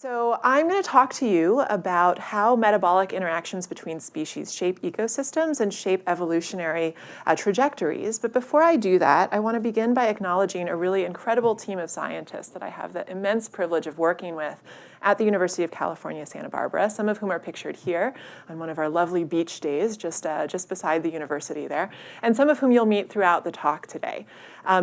So I'm going to talk to you about how metabolic interactions between species shape ecosystems and shape evolutionary trajectories. But before I do that, I want to begin by acknowledging a really incredible team of scientists that I have the immense privilege of working with at the University of California, Santa Barbara, some of whom are pictured here on one of our lovely beach days just beside the university there, and some of whom you'll meet throughout the talk today.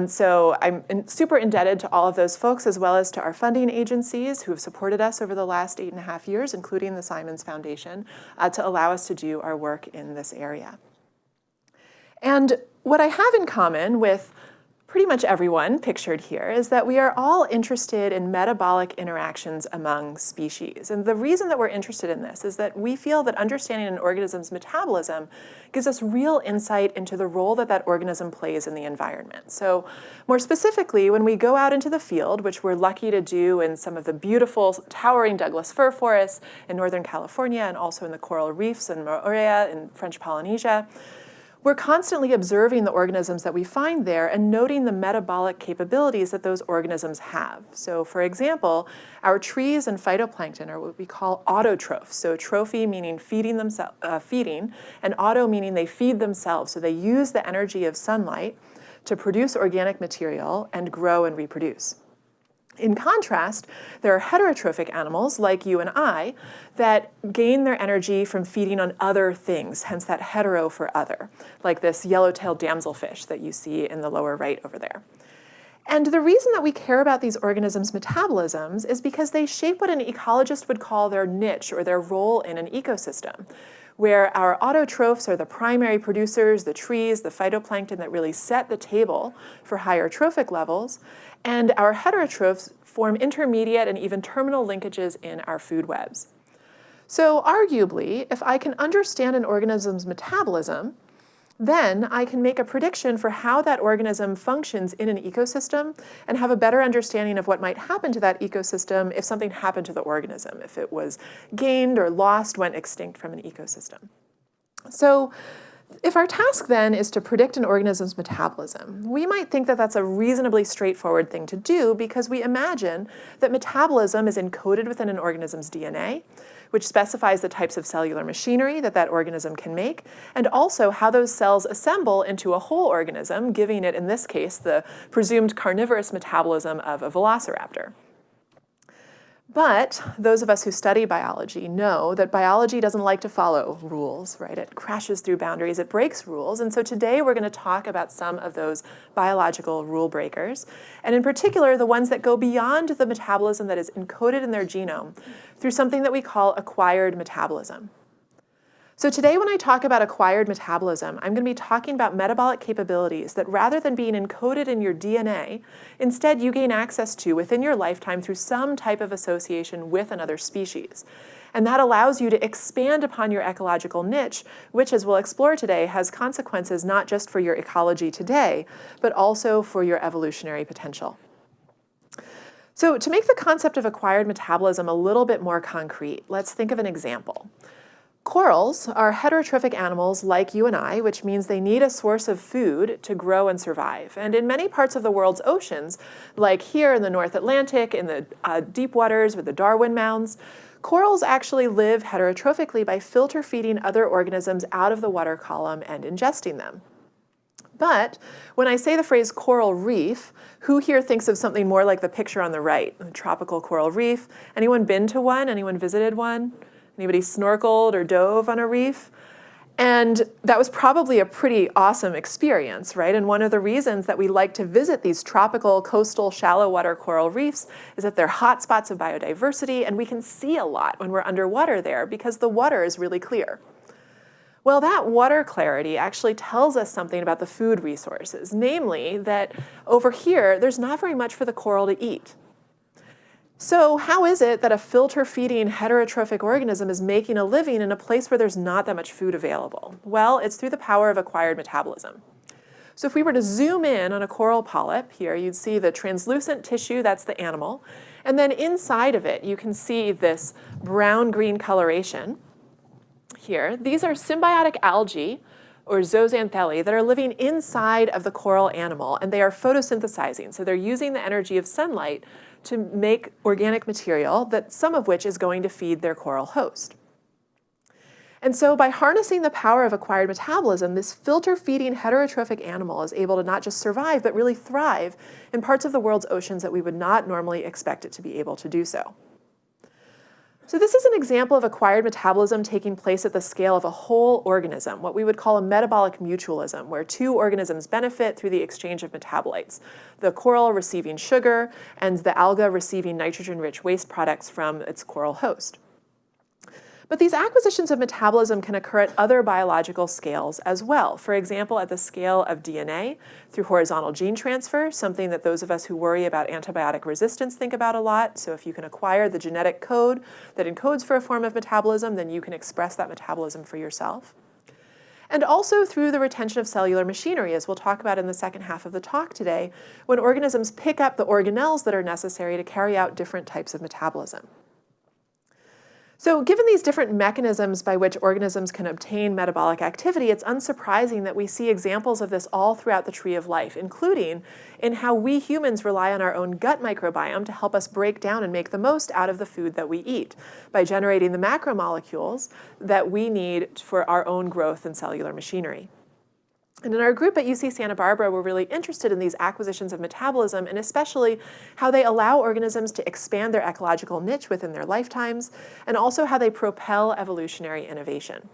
So I'm super indebted to all of those folks, as well as to our funding agencies who have supported us over the last 8.5 years, including the Simons Foundation, to allow us to do our work in this area. And what I have in common with pretty much everyone pictured here is that we are all interested in metabolic interactions among species. And the reason that we're interested in this is that we feel that understanding an organism's metabolism gives us real insight into the role that that organism plays in the environment. So more specifically, when we go out into the field, which we're lucky to do in some of the beautiful towering Douglas fir forests in Northern California and also in the coral reefs in Moeller in French Polynesia, we're constantly observing the organisms that we find there and noting the metabolic capabilities that those organisms have. So for example, our trees and phytoplankton are what we call autotrophs. So trophy meaning feeding, and auto meaning they feed themselves. So they use the energy of sunlight to produce organic material and grow and reproduce. In contrast, there are heterotrophic animals, like you and I, that gain their energy from feeding on other things, hence that hetero for other, like this yellow-tailed damselfish that you see in the lower right over there. And the reason that we care about these organisms' metabolisms is because they shape what an ecologist would call their niche or their role in an ecosystem, where our autotrophs are the primary producers, the trees, the phytoplankton that really set the table for higher trophic levels, and our heterotrophs form intermediate and even terminal linkages in our food webs. So arguably, if I can understand an organism's metabolism, then I can make a prediction for how that organism functions in an ecosystem and have a better understanding of what might happen to that ecosystem if something happened to the organism, if it was gained or lost, went extinct from an ecosystem. So if our task then is to predict an organism's metabolism, we might think that that's a reasonably straightforward thing to do because we imagine that metabolism is encoded within an organism's DNA, which specifies the types of cellular machinery that that organism can make, and also how those cells assemble into a whole organism, giving it, in this case, the presumed carnivorous metabolism of a velociraptor. But those of us who study biology know that biology doesn't like to follow rules, right? It crashes through boundaries, it breaks rules. And so today we're going to talk about some of those biological rule breakers, and in particular, the ones that go beyond the metabolism that is encoded in their genome through something that we call acquired metabolism. So today when I talk about acquired metabolism, I'm going to be talking about metabolic capabilities that rather than being encoded in your DNA, instead you gain access to within your lifetime through some type of association with another species. And that allows you to expand upon your ecological niche, which, as we'll explore today, has consequences not just for your ecology today, but also for your evolutionary potential. So to make the concept of acquired metabolism a little bit more concrete, let's think of an example. Corals are heterotrophic animals like you and I, which means they need a source of food to grow and survive. And in many parts of the world's oceans, like here in the North Atlantic, in the deep waters with the Darwin mounds, corals actually live heterotrophically by filter feeding other organisms out of the water column and ingesting them. But when I say the phrase coral reef, who here thinks of something more like the picture on the right, a tropical coral reef? Anyone been to one? Anyone visited one? Anybody snorkeled or dove on a reef? And that was probably a pretty awesome experience, right? And one of the reasons that we like to visit these tropical, coastal, shallow water coral reefs is that they're hotspots of biodiversity, and we can see a lot when we're underwater there because the water is really clear. Well, that water clarity actually tells us something about the food resources, namely that over here, there's not very much for the coral to eat. So how is it that a filter-feeding heterotrophic organism is making a living in a place where there's not that much food available? Well, it's through the power of acquired metabolism. So if we were to zoom in on a coral polyp here, you'd see the translucent tissue, that's the animal, and then inside of it, you can see this brown-green coloration here. These are symbiotic algae or zooxanthellae that are living inside of the coral animal, and they are photosynthesizing. So they're using the energy of sunlight to make organic material, that some of which is going to feed their coral host. And so by harnessing the power of acquired metabolism, this filter-feeding heterotrophic animal is able to not just survive, but really thrive in parts of the world's oceans that we would not normally expect it to be able to do so. So this is an example of acquired metabolism taking place at the scale of a whole organism, what we would call a metabolic mutualism, where two organisms benefit through the exchange of metabolites, the coral receiving sugar and the alga receiving nitrogen-rich waste products from its coral host. But these acquisitions of metabolism can occur at other biological scales as well. For example, at the scale of DNA through horizontal gene transfer, something that those of us who worry about antibiotic resistance think about a lot. So if you can acquire the genetic code that encodes for a form of metabolism, then you can express that metabolism for yourself. And also through the retention of cellular machinery, as we'll talk about in the second half of the talk today, when organisms pick up the organelles that are necessary to carry out different types of metabolism. So given these different mechanisms by which organisms can obtain metabolic activity, it's unsurprising that we see examples of this all throughout the tree of life, including in how we humans rely on our own gut microbiome to help us break down and make the most out of the food that we eat by generating the macromolecules that we need for our own growth and cellular machinery. And in our group at UC Santa Barbara, we're really interested in these acquisitions of metabolism, and especially how they allow organisms to expand their ecological niche within their lifetimes, and also how they propel evolutionary innovation.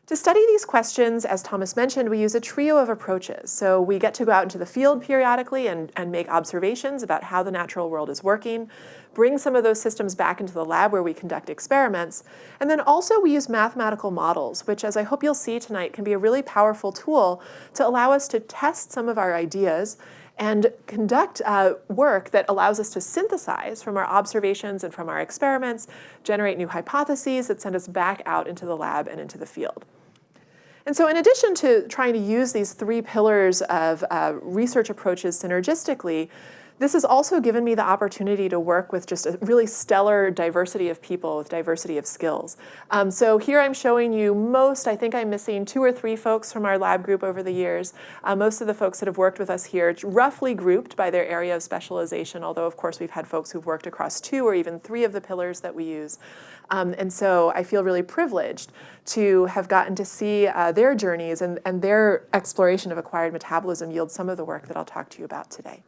To study these questions, as Thomas mentioned, we use a trio of approaches. So we get to go out into the field periodically and make observations about how the natural world is working, bring some of those systems back into the lab where we conduct experiments, and then also we use mathematical models, which, as I hope you'll see tonight, can be a really powerful tool to allow us to test some of our ideas and conduct work that allows us to synthesize from our observations and from our experiments, generate new hypotheses that send us back out into the lab and into the field. And so in addition to trying to use these three pillars of research approaches synergistically, this has also given me the opportunity to work with just a really stellar diversity of people with diversity of skills. So here I'm showing you I think I'm missing 2 or 3 folks from our lab group over the years. Most of the folks that have worked with us here, roughly grouped by their area of specialization, although of course we've had folks who've worked across 2 or even 3 of the pillars that we use. And so I feel really privileged to have gotten to see their journeys and their exploration of acquired metabolism yield some of the work that I'll talk to you about today.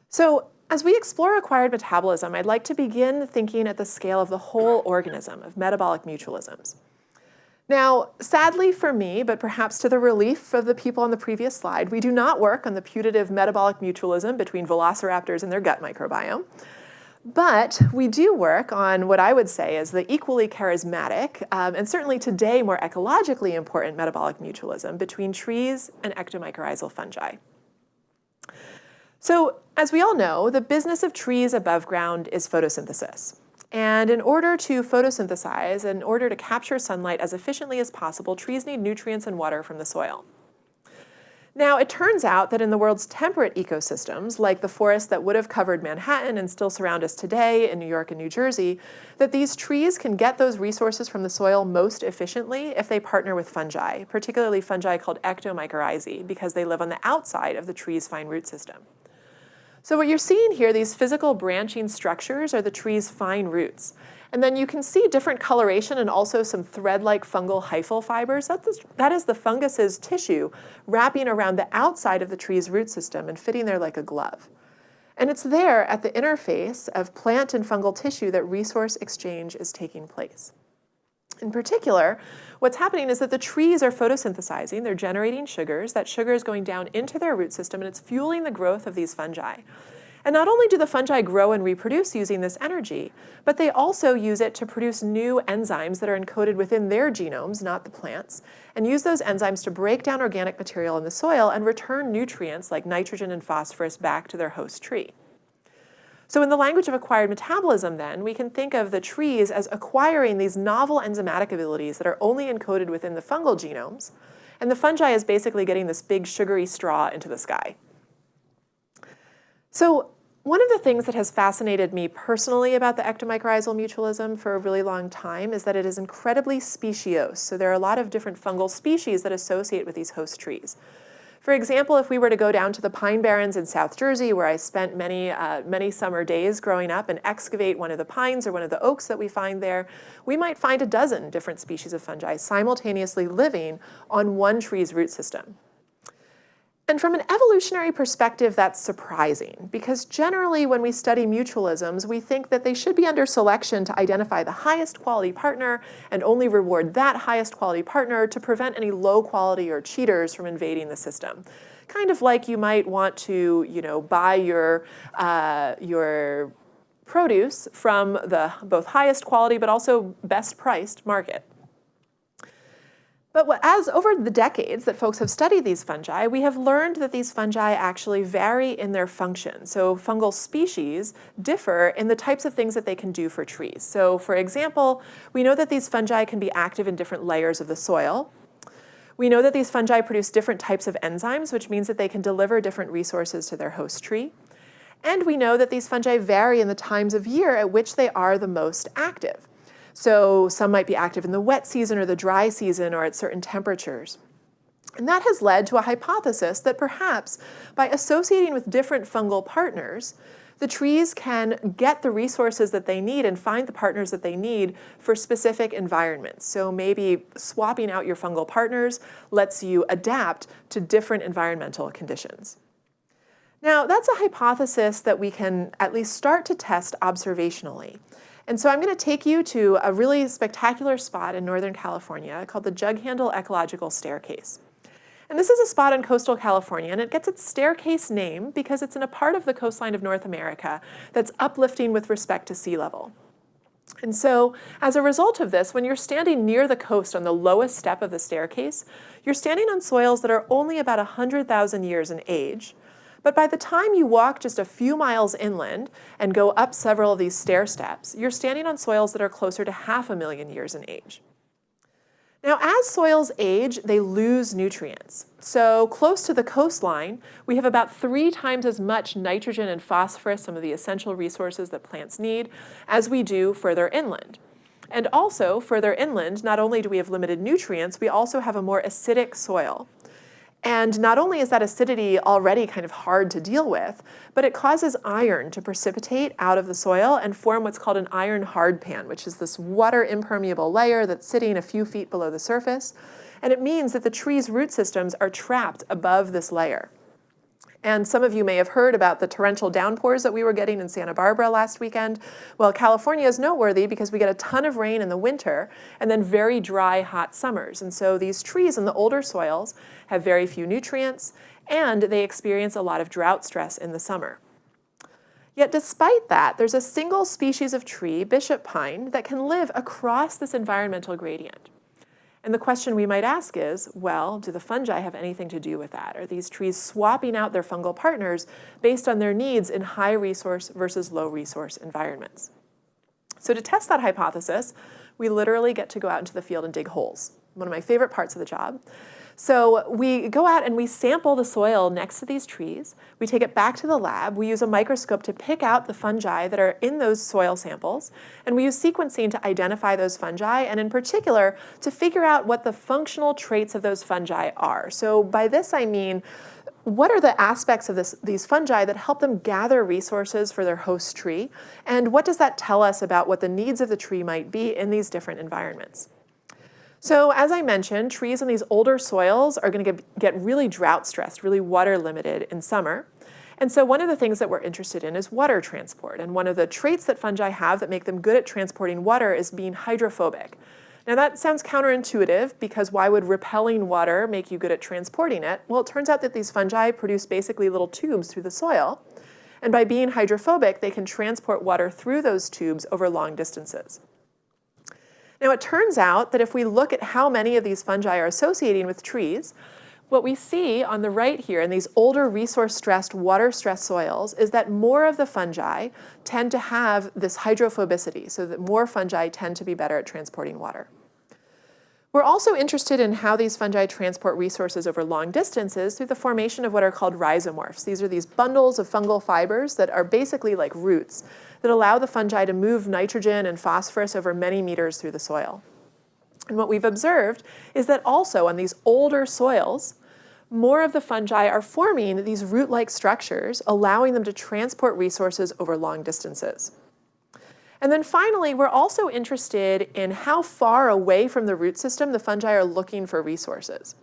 So as we explore acquired metabolism, I'd like to begin thinking at the scale of the whole organism, of metabolic mutualisms. Now, sadly for me, but perhaps to the relief of the people on the previous slide, we do not work on the putative metabolic mutualism between velociraptors and their gut microbiome. But we do work on what I would say is the equally charismatic, and certainly today more ecologically important metabolic mutualism between trees and ectomycorrhizal fungi. So, as we all know, the business of trees above ground is photosynthesis. And in order to photosynthesize, in order to capture sunlight as efficiently as possible, trees need nutrients and water from the soil. Now, it turns out that in the world's temperate ecosystems, like the forests that would have covered Manhattan and still surround us today in New York and New Jersey, that these trees can get those resources from the soil most efficiently if they partner with fungi, particularly fungi called ectomycorrhizae, because they live on the outside of the tree's fine root system. So what you're seeing here, these physical branching structures, are the tree's fine roots. And then you can see different coloration and also some thread-like fungal hyphal fibers. That is the fungus's tissue wrapping around the outside of the tree's root system and fitting there like a glove. And it's there at the interface of plant and fungal tissue that resource exchange is taking place. In particular, what's happening is that the trees are photosynthesizing, they're generating sugars, that sugar is going down into their root system and it's fueling the growth of these fungi. And not only do the fungi grow and reproduce using this energy, but they also use it to produce new enzymes that are encoded within their genomes, not the plants, and use those enzymes to break down organic material in the soil and return nutrients like nitrogen and phosphorus back to their host tree. So in the language of acquired metabolism, then, we can think of the trees as acquiring these novel enzymatic abilities that are only encoded within the fungal genomes, and the fungi is basically getting this big sugary straw into the sky. So One of the things that has fascinated me personally about the ectomycorrhizal mutualism for a really long time is that it is incredibly speciose. So there are a lot of different fungal species that associate with these host trees. For example, if we were to go down to the Pine Barrens in South Jersey, where I spent many summer days growing up, and excavate one of the pines or one of the oaks that we find there, we might find a dozen different species of fungi simultaneously living on one tree's root system. And from an evolutionary perspective, that's surprising, because generally when we study mutualisms, we think that they should be under selection to identify the highest quality partner and only reward that highest quality partner to prevent any low quality or cheaters from invading the system. Kind of like you might want to, buy your produce from the both highest quality but also best priced market. But as over the decades that folks have studied these fungi, we have learned that these fungi actually vary in their function. So fungal species differ in the types of things that they can do for trees. So for example, we know that these fungi can be active in different layers of the soil. We know that these fungi produce different types of enzymes, which means that they can deliver different resources to their host tree. And we know that these fungi vary in the times of year at which they are the most active. So some might be active in the wet season or the dry season or at certain temperatures. And that has led to a hypothesis that perhaps by associating with different fungal partners, the trees can get the resources that they need and find the partners that they need for specific environments. So maybe swapping out your fungal partners lets you adapt to different environmental conditions. Now, that's a hypothesis that we can at least start to test observationally. And so I'm going to take you to a really spectacular spot in Northern California called the Jug Handle Ecological Staircase. And this is a spot in coastal California, and it gets its staircase name because it's in a part of the coastline of North America that's uplifting with respect to sea level. And so as a result of this, when you're standing near the coast on the lowest step of the staircase, you're standing on soils that are only about 100,000 years in age. But by the time you walk just a few miles inland and go up several of these stair steps, you're standing on soils that are closer to 500,000 years in age. Now, as soils age, they lose nutrients. So close to the coastline, we have about 3 times as much nitrogen and phosphorus, some of the essential resources that plants need, as we do further inland. And also, further inland, not only do we have limited nutrients, we also have a more acidic soil. And not only is that acidity already kind of hard to deal with, but it causes iron to precipitate out of the soil and form what's called an iron hardpan, which is this water impermeable layer that's sitting a few feet below the surface. And it means that the tree's root systems are trapped above this layer. And some of you may have heard about the torrential downpours that we were getting in Santa Barbara last weekend. Well, California is noteworthy because we get a ton of rain in the winter and then very dry, hot summers. And so these trees in the older soils have very few nutrients, and they experience a lot of drought stress in the summer. Yet despite that, there's a single species of tree, bishop pine, that can live across this environmental gradient. And the question we might ask is, well, do the fungi have anything to do with that? Are these trees swapping out their fungal partners based on their needs in high resource versus low resource environments? So to test that hypothesis, we literally get to go out into the field and dig holes. One of my favorite parts of the job. So we go out and we sample the soil next to these trees. We take it back to the lab. We use a microscope to pick out the fungi that are in those soil samples. And we use sequencing to identify those fungi, and in particular, to figure out what the functional traits of those fungi are. So by this I mean, what are the aspects of these fungi that help them gather resources for their host tree? And what does that tell us about what the needs of the tree might be in these different environments? So as I mentioned, trees in these older soils are going to get really drought stressed, really water limited in summer. And so one of the things that we're interested in is water transport. And one of the traits that fungi have that make them good at transporting water is being hydrophobic. Now that sounds counterintuitive, because why would repelling water make you good at transporting it? Well, it turns out that these fungi produce basically little tubes through the soil. And by being hydrophobic, they can transport water through those tubes over long distances. Now, it turns out that if we look at how many of these fungi are associating with trees, what we see on the right here in these older resource-stressed, water-stressed soils is that more of the fungi tend to have this hydrophobicity, so that more fungi tend to be better at transporting water. We're also interested in how these fungi transport resources over long distances through the formation of what are called rhizomorphs. These are these bundles of fungal fibers that are basically like roots that allow the fungi to move nitrogen and phosphorus over many meters through the soil. And what we've observed is that also on these older soils, more of the fungi are forming these root-like structures, allowing them to transport resources over long distances. And then finally, we're also interested in how far away from the root system the fungi are looking for resources.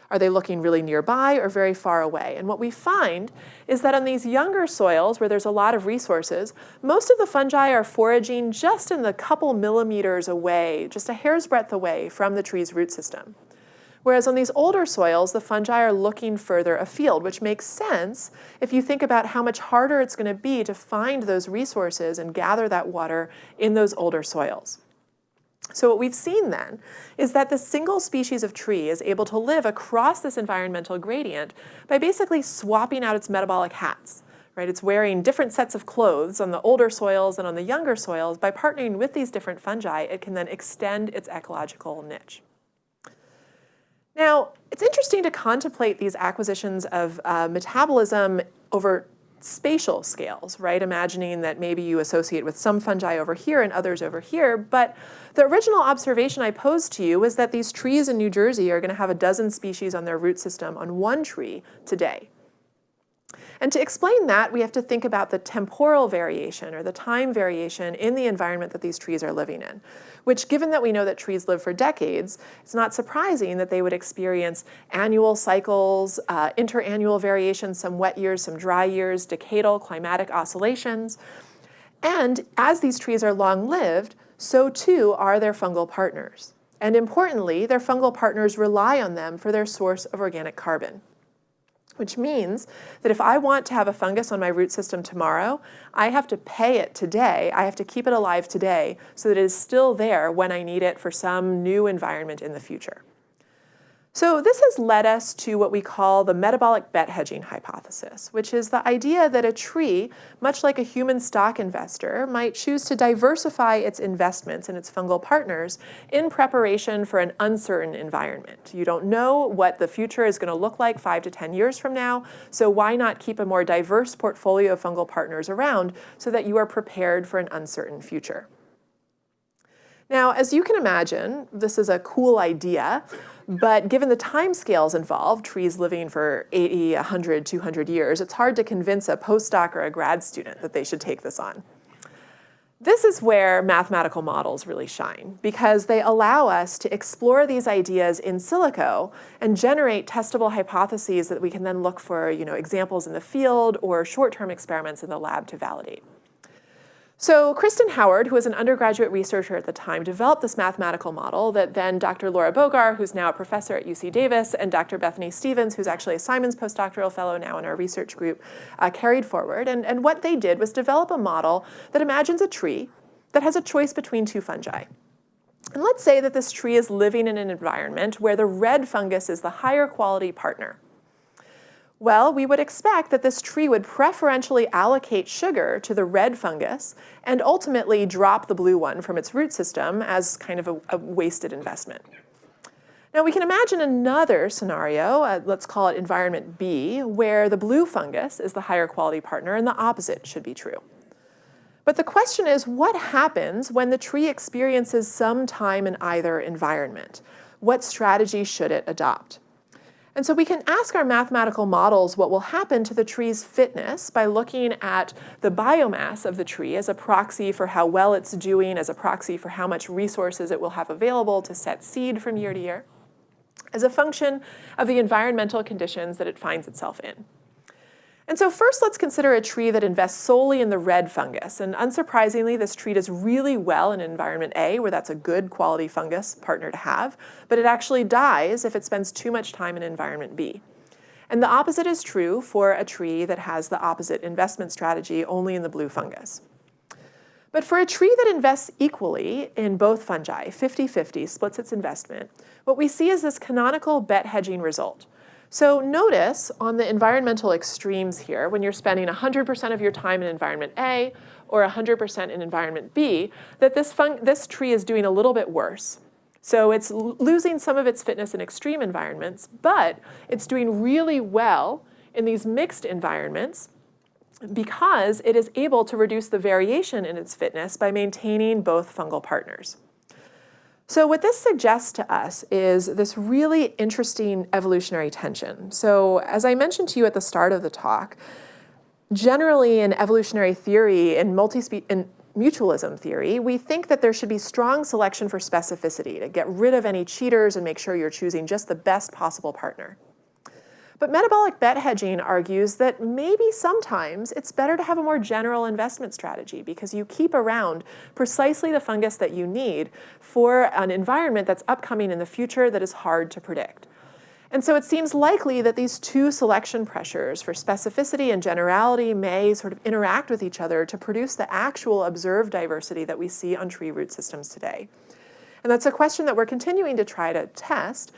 Are they looking really nearby or very far away? And what we find is that on these younger soils where there's a lot of resources, most of the fungi are foraging just in the couple millimeters away, just a hair's breadth away from the tree's root system. Whereas on these older soils, the fungi are looking further afield, which makes sense if you think about how much harder it's going to be to find those resources and gather that water in those older soils. So what we've seen then is that the single species of tree is able to live across this environmental gradient by basically swapping out its metabolic hats. Right? It's wearing different sets of clothes on the older soils and on the younger soils. By partnering with these different fungi, it can then extend its ecological niche. Now, it's interesting to contemplate these acquisitions of metabolism over spatial scales, right? Imagining that maybe you associate with some fungi over here and others over here. But the original observation I posed to you was that these trees in New Jersey are going to have a dozen species on their root system on one tree today. And to explain that, we have to think about the temporal variation or the time variation in the environment that these trees are living in, which, given that we know that trees live for decades, it's not surprising that they would experience annual cycles, interannual variations, some wet years, some dry years, decadal climatic oscillations. And as these trees are long-lived, so too are their fungal partners. And importantly, their fungal partners rely on them for their source of organic carbon. Which means that if I want to have a fungus on my root system tomorrow, I have to pay it today. I have to keep it alive today so that it is still there when I need it for some new environment in the future. So this has led us to what we call the metabolic bet hedging hypothesis, which is the idea that a tree, much like a human stock investor, might choose to diversify its investments and its fungal partners in preparation for an uncertain environment. You don't know what the future is going to look like 5 to 10 years from now, so why not keep a more diverse portfolio of fungal partners around so that you are prepared for an uncertain future? Now, as you can imagine, this is a cool idea, but given the timescales involved, trees living for 80, 100, 200 years, it's hard to convince a postdoc or a grad student that they should take this on. This is where mathematical models really shine, because they allow us to explore these ideas in silico and generate testable hypotheses that we can then look for, examples in the field or short-term experiments in the lab to validate. So Kristen Howard, who was an undergraduate researcher at the time, developed this mathematical model that then Dr. Laura Bogar, who's now a professor at UC Davis, and Dr. Bethany Stevens, who's actually a Simons postdoctoral fellow now in our research group, carried forward. And what they did was develop a model that imagines a tree that has a choice between two fungi. And let's say that this tree is living in an environment where the red fungus is the higher quality partner. Well, we would expect that this tree would preferentially allocate sugar to the red fungus and ultimately drop the blue one from its root system as kind of a wasted investment. Now, we can imagine another scenario, let's call it environment B, where the blue fungus is the higher quality partner and the opposite should be true. But the question is, what happens when the tree experiences some time in either environment? What strategy should it adopt? And so we can ask our mathematical models what will happen to the tree's fitness by looking at the biomass of the tree as a proxy for how well it's doing, as a proxy for how much resources it will have available to set seed from year to year, as a function of the environmental conditions that it finds itself in. And so first, let's consider a tree that invests solely in the red fungus. And unsurprisingly, this tree does really well in environment A, where that's a good quality fungus partner to have, but it actually dies if it spends too much time in environment B. And the opposite is true for a tree that has the opposite investment strategy only in the blue fungus. But for a tree that invests equally in both fungi, 50-50, splits its investment, what we see is this canonical bet hedging result. So notice on the environmental extremes here, when you're spending 100% of your time in environment A or 100% in environment B, that this tree is doing a little bit worse. So it's losing some of its fitness in extreme environments, but it's doing really well in these mixed environments because it is able to reduce the variation in its fitness by maintaining both fungal partners. So what this suggests to us is this really interesting evolutionary tension. So as I mentioned to you at the start of the talk, generally in evolutionary theory and in mutualism theory, we think that there should be strong selection for specificity to get rid of any cheaters and make sure you're choosing just the best possible partner. But metabolic bet hedging argues that maybe sometimes it's better to have a more general investment strategy because you keep around precisely the fungus that you need for an environment that's upcoming in the future that is hard to predict. And so it seems likely that these two selection pressures for specificity and generality may sort of interact with each other to produce the actual observed diversity that we see on tree root systems today. And that's a question that we're continuing to try to test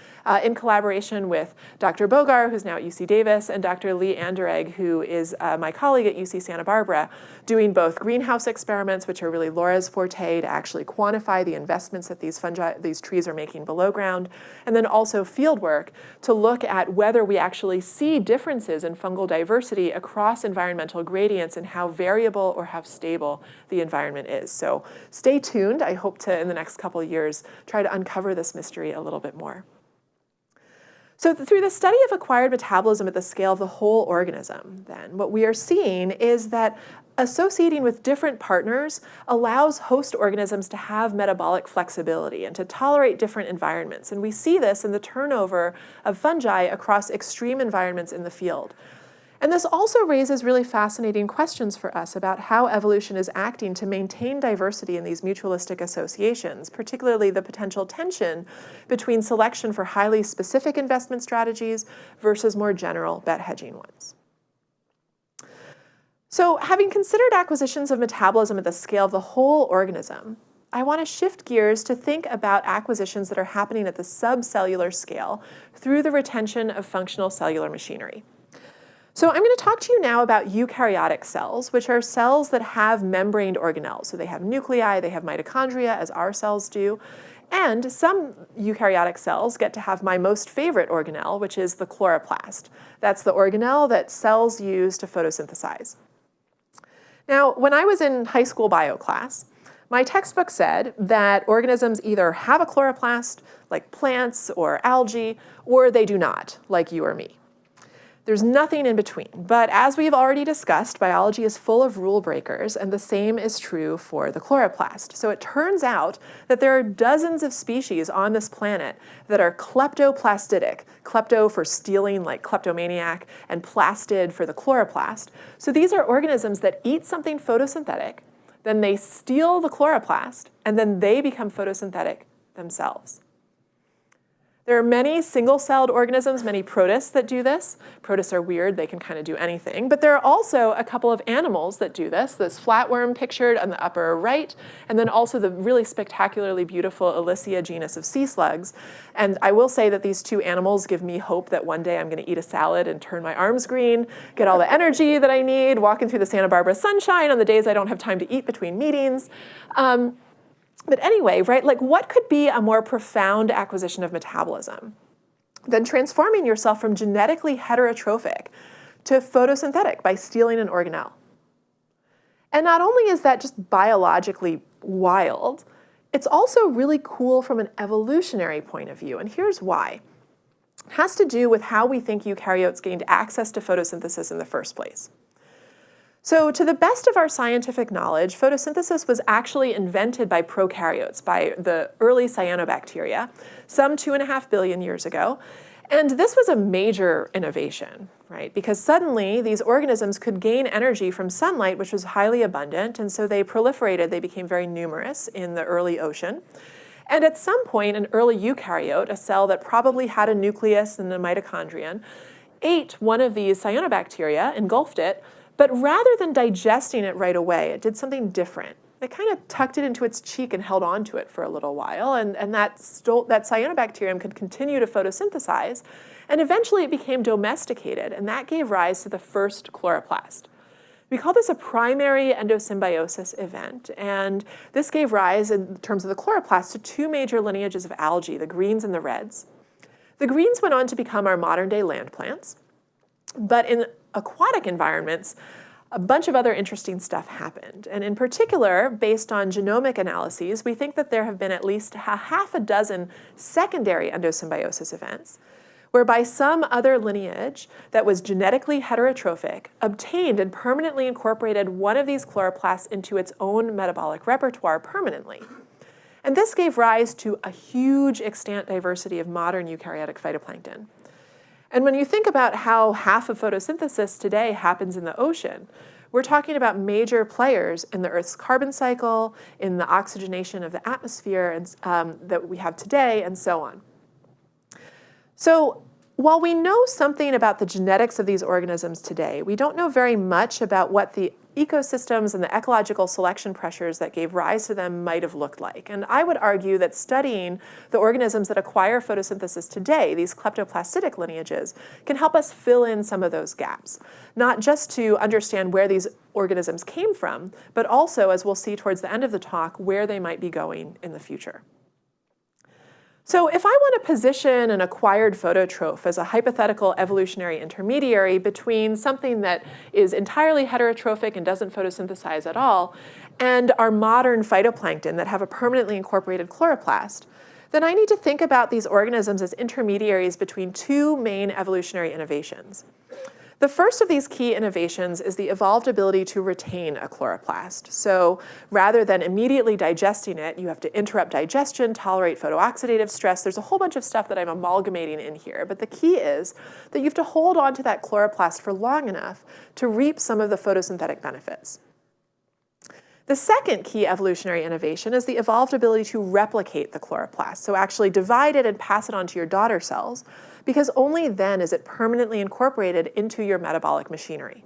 in collaboration with Dr. Bogar, who's now at UC Davis, and Dr. Lee Anderegg, who is my colleague at UC Santa Barbara, doing both greenhouse experiments, which are really Laura's forte, to actually quantify the investments that these trees are making below ground, and then also field work to look at whether we actually see differences in fungal diversity across environmental gradients and how variable or how stable the environment is. So stay tuned. I hope to, in the next couple of years, try to uncover this mystery a little bit more. So through the study of acquired metabolism at the scale of the whole organism, then, what we are seeing is that associating with different partners allows host organisms to have metabolic flexibility and to tolerate different environments. And we see this in the turnover of fungi across extreme environments in the field. And this also raises really fascinating questions for us about how evolution is acting to maintain diversity in these mutualistic associations, particularly the potential tension between selection for highly specific investment strategies versus more general bet hedging ones. So having considered acquisitions of metabolism at the scale of the whole organism, I want to shift gears to think about acquisitions that are happening at the subcellular scale through the retention of functional cellular machinery. So I'm going to talk to you now about eukaryotic cells, which are cells that have membraned organelles. So they have nuclei, they have mitochondria, as our cells do. And some eukaryotic cells get to have my most favorite organelle, which is the chloroplast. That's the organelle that cells use to photosynthesize. Now, when I was in high school bio class, my textbook said that organisms either have a chloroplast, like plants or algae, or they do not, like you or me. There's nothing in between, but as we've already discussed, biology is full of rule breakers, and the same is true for the chloroplast. So it turns out that there are dozens of species on this planet that are kleptoplastidic, klepto for stealing like kleptomaniac, and plastid for the chloroplast. So these are organisms that eat something photosynthetic, then they steal the chloroplast, and then they become photosynthetic themselves. There are many single-celled organisms, many protists that do this. Protists are weird, they can kind of do anything. But there are also a couple of animals that do this flatworm pictured on the upper right, and then also the really spectacularly beautiful Elysia genus of sea slugs. And I will say that these two animals give me hope that one day I'm going to eat a salad and turn my arms green, get all the energy that I need, walking through the Santa Barbara sunshine on the days I don't have time to eat between meetings. But anyway, right, like what could be a more profound acquisition of metabolism than transforming yourself from genetically heterotrophic to photosynthetic by stealing an organelle? And not only is that just biologically wild, it's also really cool from an evolutionary point of view, and here's why. It has to do with how we think eukaryotes gained access to photosynthesis in the first place. So to the best of our scientific knowledge, photosynthesis was actually invented by prokaryotes, by the early cyanobacteria, some 2.5 billion years ago. And this was a major innovation, right? Because suddenly these organisms could gain energy from sunlight, which was highly abundant, and so they proliferated, they became very numerous in the early ocean. And at some point, an early eukaryote, a cell that probably had a nucleus and a mitochondrion, ate one of these cyanobacteria, engulfed it, but rather than digesting it right away, it did something different. It kind of tucked it into its cheek and held on to it for a little while, and that cyanobacterium could continue to photosynthesize, and eventually it became domesticated, and that gave rise to the first chloroplast. We call this a primary endosymbiosis event, and this gave rise, in terms of the chloroplast, to two major lineages of algae, the greens and the reds. The greens went on to become our modern-day land plants, but in aquatic environments, a bunch of other interesting stuff happened. And in particular, based on genomic analyses, we think that there have been at least half a dozen secondary endosymbiosis events, whereby some other lineage that was genetically heterotrophic obtained and permanently incorporated one of these chloroplasts into its own metabolic repertoire permanently. And this gave rise to a huge extant diversity of modern eukaryotic phytoplankton. And when you think about how half of photosynthesis today happens in the ocean, we're talking about major players in the Earth's carbon cycle, in the oxygenation of the atmosphere that we have today, and so on. So while we know something about the genetics of these organisms today, we don't know very much about what the ecosystems and the ecological selection pressures that gave rise to them might have looked like. And I would argue that studying the organisms that acquire photosynthesis today, these kleptoplastic lineages, can help us fill in some of those gaps, not just to understand where these organisms came from, but also, as we'll see towards the end of the talk, where they might be going in the future. So if I want to position an acquired phototroph as a hypothetical evolutionary intermediary between something that is entirely heterotrophic and doesn't photosynthesize at all, and our modern phytoplankton that have a permanently incorporated chloroplast, then I need to think about these organisms as intermediaries between two main evolutionary innovations. The first of these key innovations is the evolved ability to retain a chloroplast. So rather than immediately digesting it, you have to interrupt digestion, tolerate photooxidative stress. There's a whole bunch of stuff that I'm amalgamating in here. But the key is that you have to hold on to that chloroplast for long enough to reap some of the photosynthetic benefits. The second key evolutionary innovation is the evolved ability to replicate the chloroplast. So actually divide it and pass it on to your daughter cells, because only then is it permanently incorporated into your metabolic machinery.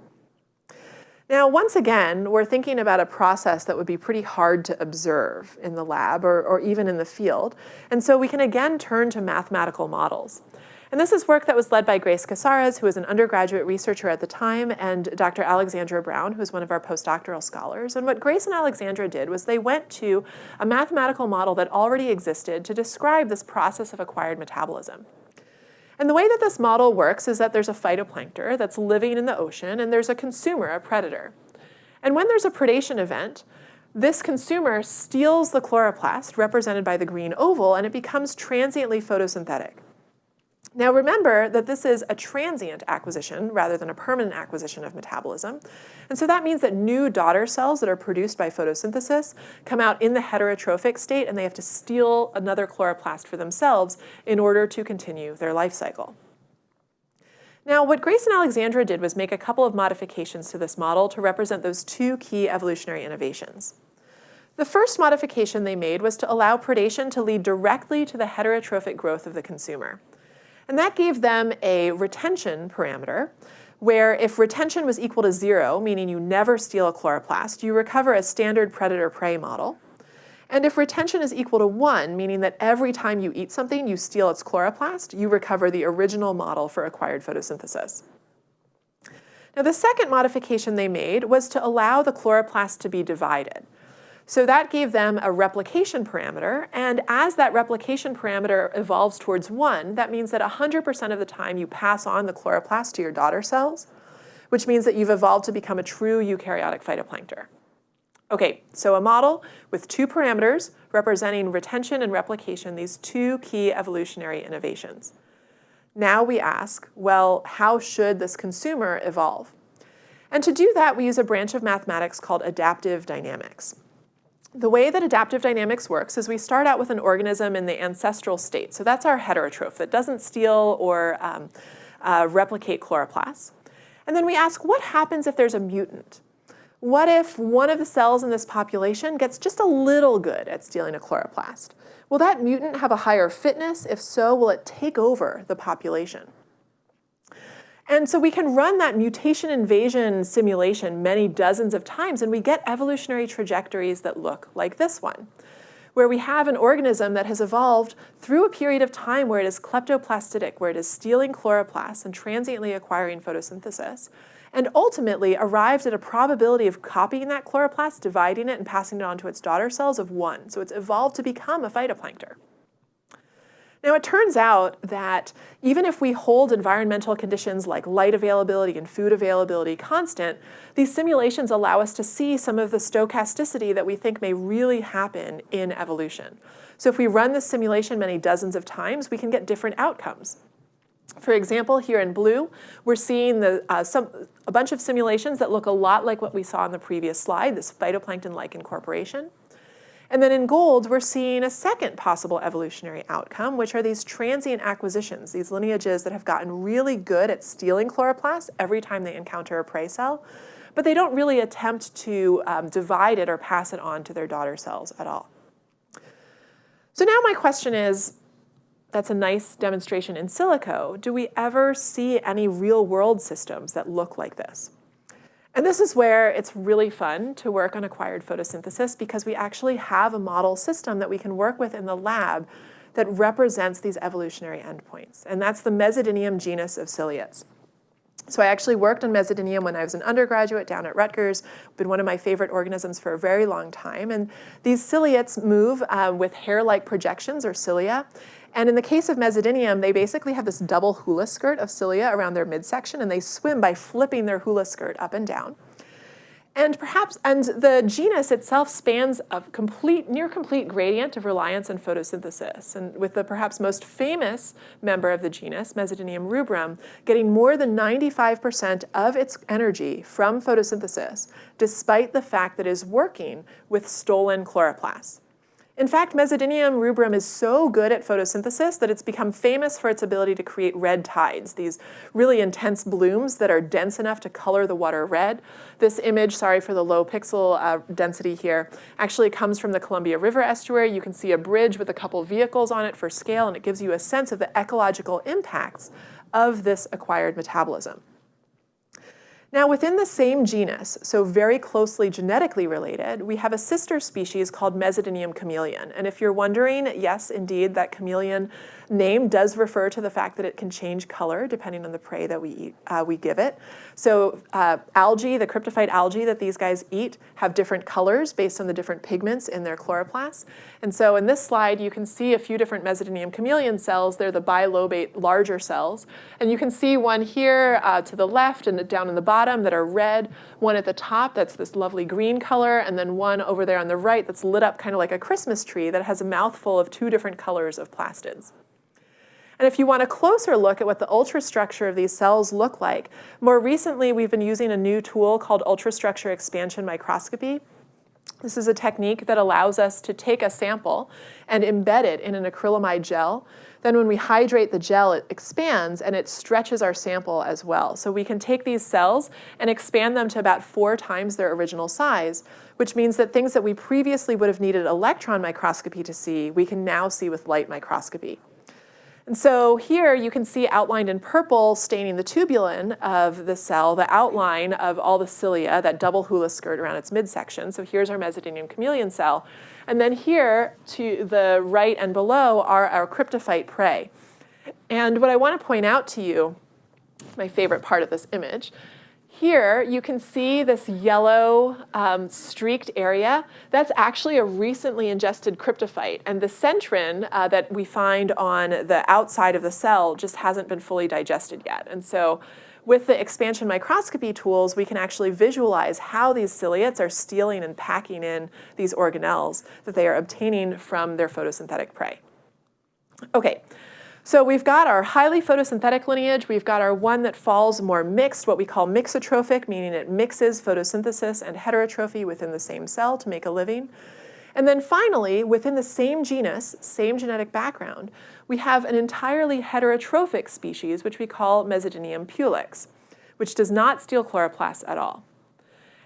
Now, once again, we're thinking about a process that would be pretty hard to observe in the lab or even in the field. And so we can again turn to mathematical models. And this is work that was led by Grace Casares, who was an undergraduate researcher at the time, and Dr. Alexandra Brown, who's one of our postdoctoral scholars. And what Grace and Alexandra did was they went to a mathematical model that already existed to describe this process of acquired metabolism. And the way that this model works is that there's a phytoplankton that's living in the ocean, and there's a consumer, a predator. And when there's a predation event, this consumer steals the chloroplast, represented by the green oval, and it becomes transiently photosynthetic. Now remember that this is a transient acquisition rather than a permanent acquisition of metabolism. And so that means that new daughter cells that are produced by photosynthesis come out in the heterotrophic state, and they have to steal another chloroplast for themselves in order to continue their life cycle. Now, what Grace and Alexandra did was make a couple of modifications to this model to represent those two key evolutionary innovations. The first modification they made was to allow predation to lead directly to the heterotrophic growth of the consumer. And that gave them a retention parameter, where if retention was equal to 0, meaning you never steal a chloroplast, you recover a standard predator-prey model. And if retention is equal to 1, meaning that every time you eat something, you steal its chloroplast, you recover the original model for acquired photosynthesis. Now, the second modification they made was to allow the chloroplast to be divided. So that gave them a replication parameter, and as that replication parameter evolves towards 1, that means that 100% of the time you pass on the chloroplast to your daughter cells, which means that you've evolved to become a true eukaryotic phytoplankton. Okay, so a model with two parameters representing retention and replication, these two key evolutionary innovations. Now we ask, well, how should this consumer evolve? And to do that, we use a branch of mathematics called adaptive dynamics. The way that adaptive dynamics works is we start out with an organism in the ancestral state. So that's our heterotroph that doesn't steal or replicate chloroplasts. And then we ask, what happens if there's a mutant? What if one of the cells in this population gets just a little good at stealing a chloroplast? Will that mutant have a higher fitness? If so, will it take over the population? And so we can run that mutation invasion simulation many dozens of times, and we get evolutionary trajectories that look like this one, where we have an organism that has evolved through a period of time where it is kleptoplastic, where it is stealing chloroplasts and transiently acquiring photosynthesis. and ultimately arrived at a probability of copying that chloroplast, dividing it, and passing it on to its daughter cells of 1. So it's evolved to become a phytoplankton. Now, it turns out that even if we hold environmental conditions like light availability and food availability constant, these simulations allow us to see some of the stochasticity that we think may really happen in evolution. So if we run this simulation many dozens of times, we can get different outcomes. For example, here in blue, we're seeing a bunch of simulations that look a lot like what we saw in the previous slide, this phytoplankton-like incorporation. And then in gold, we're seeing a second possible evolutionary outcome, which are these transient acquisitions, these lineages that have gotten really good at stealing chloroplasts every time they encounter a prey cell, but they don't really attempt to divide it or pass it on to their daughter cells at all. So now my question is, that's a nice demonstration in silico. Do we ever see any real-world systems that look like this? And this is where it's really fun to work on acquired photosynthesis, because we actually have a model system that we can work with in the lab that represents these evolutionary endpoints. And that's the Mesodynium genus of ciliates. So I actually worked on Mesodynium when I was an undergraduate down at Rutgers. Been one of my favorite organisms for a very long time. And these ciliates move with hair-like projections, or cilia. And in the case of Mesodynium, they basically have this double hula skirt of cilia around their midsection, and they swim by flipping their hula skirt up and down. And the genus itself spans a near complete gradient of reliance on photosynthesis. And with the perhaps most famous member of the genus, Mesodynium rubrum, getting more than 95% of its energy from photosynthesis, despite the fact that it is working with stolen chloroplasts. In fact, Mesodynium rubrum is so good at photosynthesis that it's become famous for its ability to create red tides, these really intense blooms that are dense enough to color the water red. This image, sorry for the low pixel density here, actually comes from the Columbia River estuary. You can see a bridge with a couple vehicles on it for scale, and it gives you a sense of the ecological impacts of this acquired metabolism. Now, within the same genus, so very closely genetically related, we have a sister species called Mesodynium chameleon. And if you're wondering, yes, indeed, that chameleon name does refer to the fact that it can change color depending on the prey that we give it. So algae, the cryptophyte algae that these guys eat, have different colors based on the different pigments in their chloroplasts. And so in this slide, you can see a few different Mesodynium chameleon cells. They're the bilobate larger cells. And you can see one here to the left and down in the bottom that are red, one at the top that's this lovely green color, and then one over there on the right that's lit up kind of like a Christmas tree that has a mouthful of 2 different colors of plastids. And if you want a closer look at what the ultrastructure of these cells look like, more recently we've been using a new tool called ultrastructure expansion microscopy. This is a technique that allows us to take a sample and embed it in an acrylamide gel. Then when we hydrate the gel, it expands and it stretches our sample as well. So we can take these cells and expand them to about 4 times their original size, which means that things that we previously would have needed electron microscopy to see, we can now see with light microscopy. And so here you can see outlined in purple, staining the tubulin of the cell, the outline of all the cilia, that double hula skirt around its midsection. So here's our Mesodynium chameleon cell. And then here to the right and below are our cryptophyte prey. And what I want to point out to you, my favorite part of this image, here you can see this yellow streaked area. That's actually a recently ingested cryptophyte. And the centrin that we find on the outside of the cell just hasn't been fully digested yet. And so with the expansion microscopy tools, we can actually visualize how these ciliates are stealing and packing in these organelles that they are obtaining from their photosynthetic prey. Okay. So we've got our highly photosynthetic lineage, we've got our one that falls more mixed, what we call mixotrophic, meaning it mixes photosynthesis and heterotrophy within the same cell to make a living. And then finally, within the same genus, same genetic background, we have an entirely heterotrophic species, which we call Mesodynium pulex, which does not steal chloroplasts at all.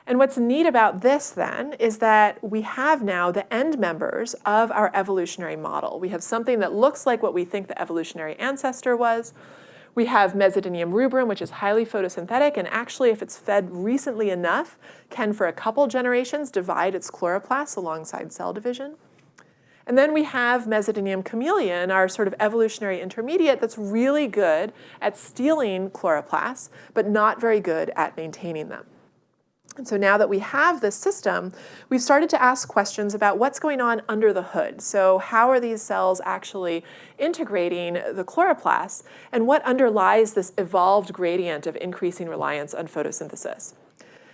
And what's neat about this then is that we have now the end members of our evolutionary model. We have something that looks like what we think the evolutionary ancestor was. We have Mesodynium rubrum, which is highly photosynthetic, and actually, if it's fed recently enough, can for a couple generations divide its chloroplasts alongside cell division. And then we have Mesodynium chameleon, our sort of evolutionary intermediate that's really good at stealing chloroplasts, but not very good at maintaining them. And so now that we have this system, we've started to ask questions about what's going on under the hood. So how are these cells actually integrating the chloroplasts, and what underlies this evolved gradient of increasing reliance on photosynthesis?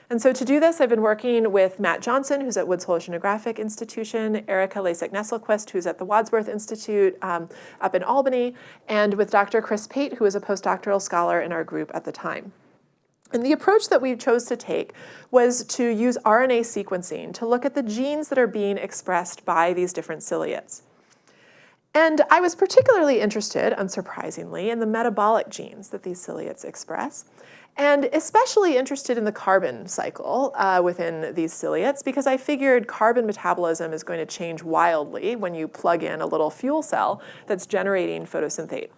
And so to do this, I've been working with Matt Johnson, who's at Woods Hole Oceanographic Institution, Erica Lasek-Nesselquist, who's at the Wadsworth Institute up in Albany, and with Dr. Chris Pate, who is a postdoctoral scholar in our group at the time. And the approach that we chose to take was to use RNA sequencing to look at the genes that are being expressed by these different ciliates. And I was particularly interested, unsurprisingly, in the metabolic genes that these ciliates express, and especially interested in the carbon cycle within these ciliates, because I figured carbon metabolism is going to change wildly when you plug in a little fuel cell that's generating photosynthate.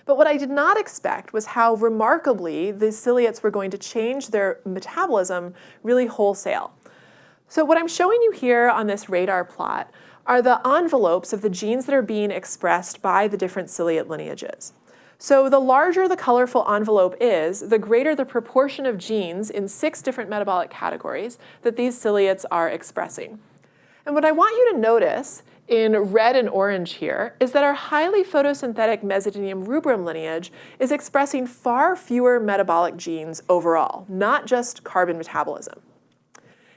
But what I did not expect was how remarkably the ciliates were going to change their metabolism really wholesale. So what I'm showing you here on this radar plot are the envelopes of the genes that are being expressed by the different ciliate lineages. So the larger the colorful envelope is, the greater the proportion of genes in 6 different metabolic categories that these ciliates are expressing. And what I want you to notice in red and orange here is that our highly photosynthetic Mesodynium rubrum lineage is expressing far fewer metabolic genes overall, not just carbon metabolism.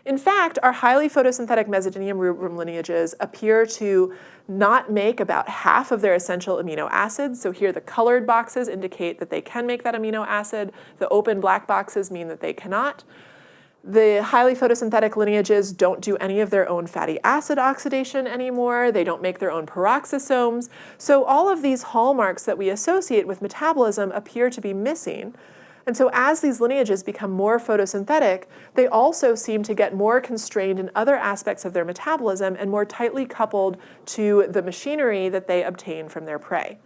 In fact, our highly photosynthetic Mesodynium rubrum lineages appear to not make about half of their essential amino acids. So here the colored boxes indicate that they can make that amino acid. The open black boxes mean that they cannot. The highly photosynthetic lineages don't do any of their own fatty acid oxidation anymore. They don't make their own peroxisomes. So all of these hallmarks that we associate with metabolism appear to be missing. And so as these lineages become more photosynthetic, they also seem to get more constrained in other aspects of their metabolism and more tightly coupled to the machinery that they obtain from their prey.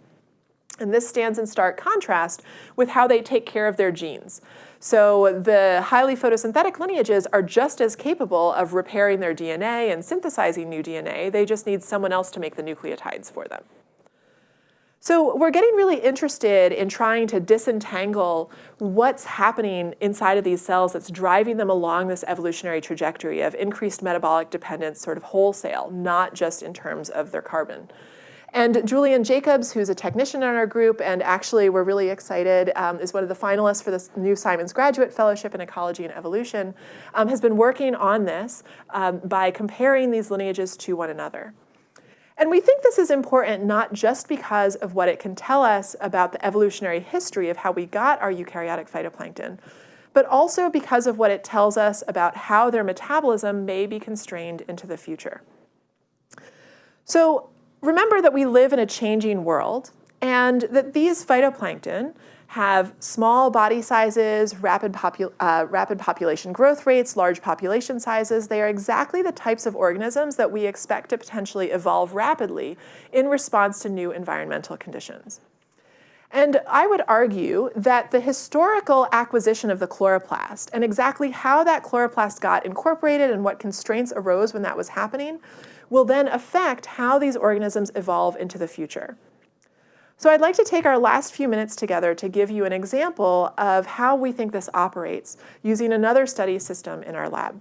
And this stands in stark contrast with how they take care of their genes. So the highly photosynthetic lineages are just as capable of repairing their DNA and synthesizing new DNA. They just need someone else to make the nucleotides for them. So we're getting really interested in trying to disentangle what's happening inside of these cells that's driving them along this evolutionary trajectory of increased metabolic dependence sort of wholesale, not just in terms of their carbon. And Julian Jacobs, who's a technician in our group, and actually we're really excited, is one of the finalists for this new Simons Graduate Fellowship in Ecology and Evolution, has been working on this by comparing these lineages to one another. And we think this is important not just because of what it can tell us about the evolutionary history of how we got our eukaryotic phytoplankton, but also because of what it tells us about how their metabolism may be constrained into the future. So remember that we live in a changing world, and that these phytoplankton have small body sizes, rapid population growth rates, large population sizes. They are exactly the types of organisms that we expect to potentially evolve rapidly in response to new environmental conditions. And I would argue that the historical acquisition of the chloroplast and exactly how that chloroplast got incorporated and what constraints arose when that was happening will then affect how these organisms evolve into the future. So I'd like to take our last few minutes together to give you an example of how we think this operates using another study system in our lab.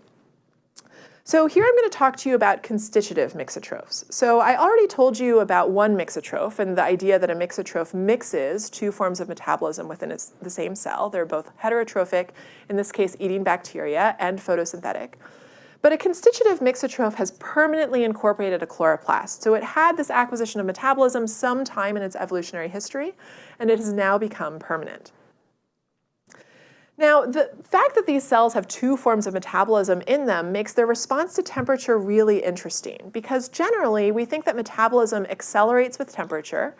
So here I'm going to talk to you about constitutive mixotrophs. So I already told you about one mixotroph and the idea that a mixotroph mixes 2 forms of metabolism within the same cell. They're both heterotrophic, in this case eating bacteria, and photosynthetic. But a constitutive mixotroph has permanently incorporated a chloroplast. So it had this acquisition of metabolism sometime in its evolutionary history, and it has now become permanent. Now, the fact that these cells have 2 forms of metabolism in them makes their response to temperature really interesting, because generally we think that metabolism accelerates with temperature